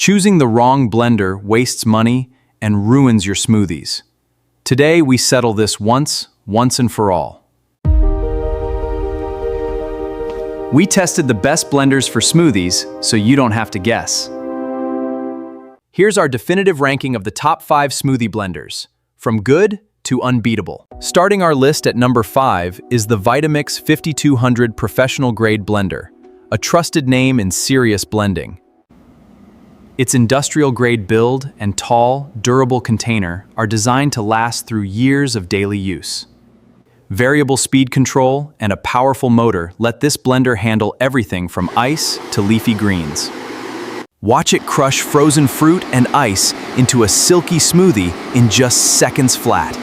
Choosing the wrong blender wastes money and ruins your smoothies. Today, we settle this once and for all. We tested the best blenders for smoothies, so you don't have to guess. Here's our definitive ranking of the top 5 smoothie blenders, from good to unbeatable. Starting our list at number 5 is the Vitamix 5200 Professional Grade Blender, a trusted name in serious blending. Its industrial-grade build and tall, durable container are designed to last through years of daily use. Variable speed control and a powerful motor let this blender handle everything from ice to leafy greens. Watch it crush frozen fruit and ice into a silky smoothie in just seconds flat.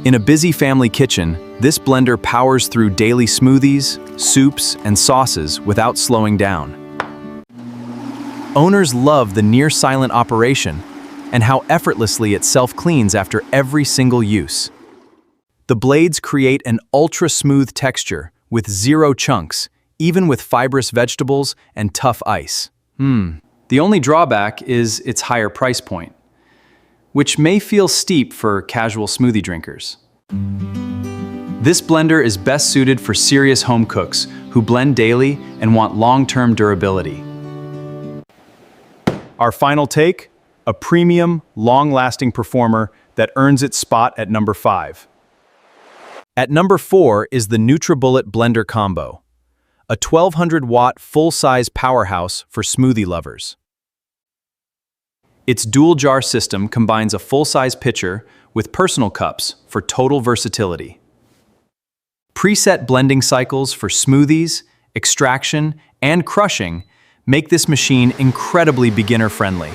In a busy family kitchen, this blender powers through daily smoothies, soups, and sauces without slowing down. Owners love the near-silent operation and how effortlessly it self-cleans after every single use. The blades create an ultra-smooth texture with zero chunks, even with fibrous vegetables and tough ice. The only drawback is its higher price point, which may feel steep for casual smoothie drinkers. This blender is best suited for serious home cooks who blend daily and want long-term durability. Our final take, a premium, long-lasting performer that earns its spot at number 5. At number 4 is the NutriBullet Blender Combo, a 1200-watt full-size powerhouse for smoothie lovers. Its dual-jar system combines a full-size pitcher with personal cups for total versatility. Preset blending cycles for smoothies, extraction, and crushing make this machine incredibly beginner-friendly.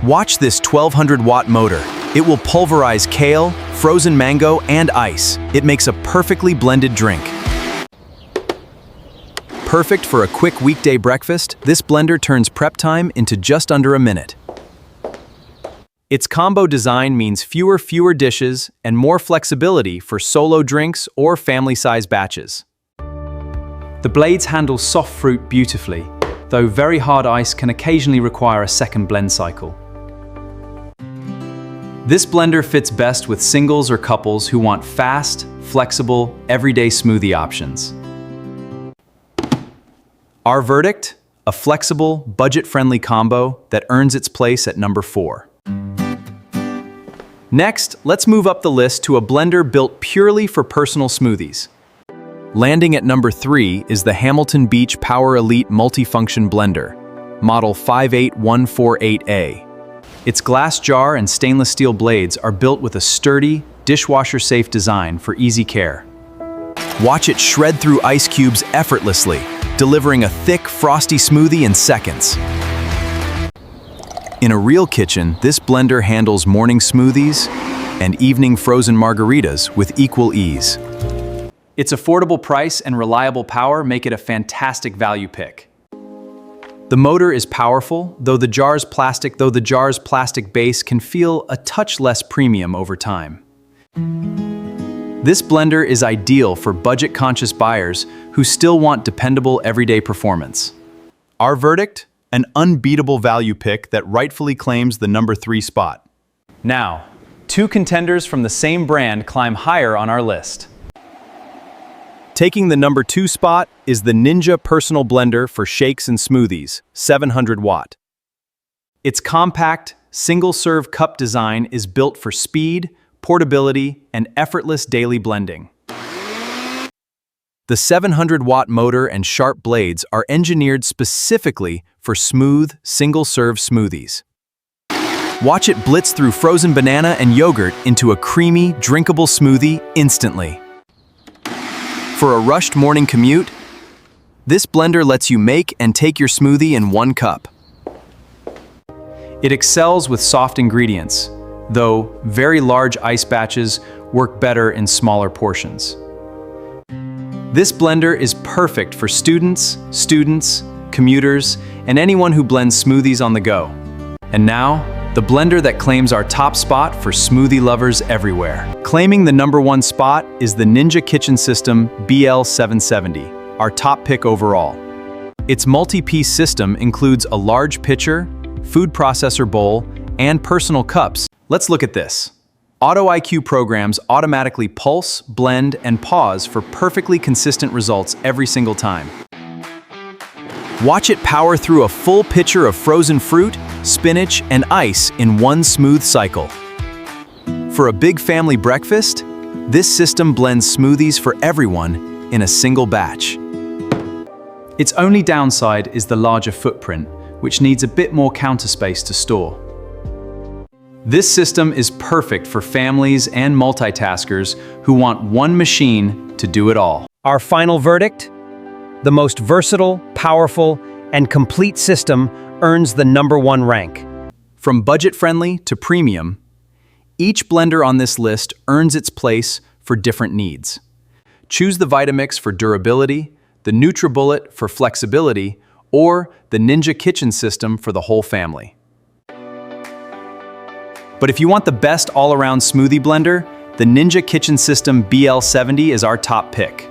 Watch this 1200-watt motor. It will pulverize kale, frozen mango, and ice. It makes a perfectly blended drink. Perfect for a quick weekday breakfast, this blender turns prep time into just under a minute. Its combo design means fewer dishes and more flexibility for solo drinks or family-size batches. The blades handle soft fruit beautifully, though very hard ice can occasionally require a second blend cycle. This blender fits best with singles or couples who want fast, flexible, everyday smoothie options. Our verdict? A flexible, budget-friendly combo that earns its place at number 4. Next, let's move up the list to a blender built purely for personal smoothies. Landing at number 3 is the Hamilton Beach Power Elite Multifunction Blender, model 58148A. Its glass jar and stainless steel blades are built with a sturdy, dishwasher-safe design for easy care. Watch it shred through ice cubes effortlessly, delivering a thick, frosty smoothie in seconds. In a real kitchen, this blender handles morning smoothies and evening frozen margaritas with equal ease. Its affordable price and reliable power make it a fantastic value pick. The motor is powerful, though the jar's plastic base can feel a touch less premium over time. This blender is ideal for budget-conscious buyers who still want dependable everyday performance. Our verdict? An unbeatable value pick that rightfully claims the number 3 spot. Now, 2 contenders from the same brand climb higher on our list. Taking the number 2 spot is the Ninja Personal Blender for shakes and smoothies, 700 watt. Its compact, single-serve cup design is built for speed, portability, and effortless daily blending. The 700-watt motor and sharp blades are engineered specifically for smooth, single-serve smoothies. Watch it blitz through frozen banana and yogurt into a creamy, drinkable smoothie instantly. For a rushed morning commute, this blender lets you make and take your smoothie in one cup. It excels with soft ingredients, though very large ice batches work better in smaller portions. This blender is perfect for students, commuters, and anyone who blends smoothies on the go. And now, the blender that claims our top spot for smoothie lovers everywhere. Claiming the number 1 spot is the Ninja Kitchen System BL770, our top pick overall. Its multi-piece system includes a large pitcher, food processor bowl, and personal cups. Let's look at this. Auto IQ programs automatically pulse, blend, and pause for perfectly consistent results every single time. Watch it power through a full pitcher of frozen fruit, spinach, and ice in one smooth cycle. For a big family breakfast, this system blends smoothies for everyone in a single batch. Its only downside is the larger footprint, which needs a bit more counter space to store. This system is perfect for families and multitaskers who want one machine to do it all. Our final verdict? The most versatile, powerful, and complete system earns the #1 rank. From budget-friendly to premium, each blender on this list earns its place for different needs. Choose the Vitamix for durability, the NutriBullet for flexibility, or the Ninja Kitchen system for the whole family. But if you want the best all-around smoothie blender, the Ninja Kitchen System BL70 is our top pick.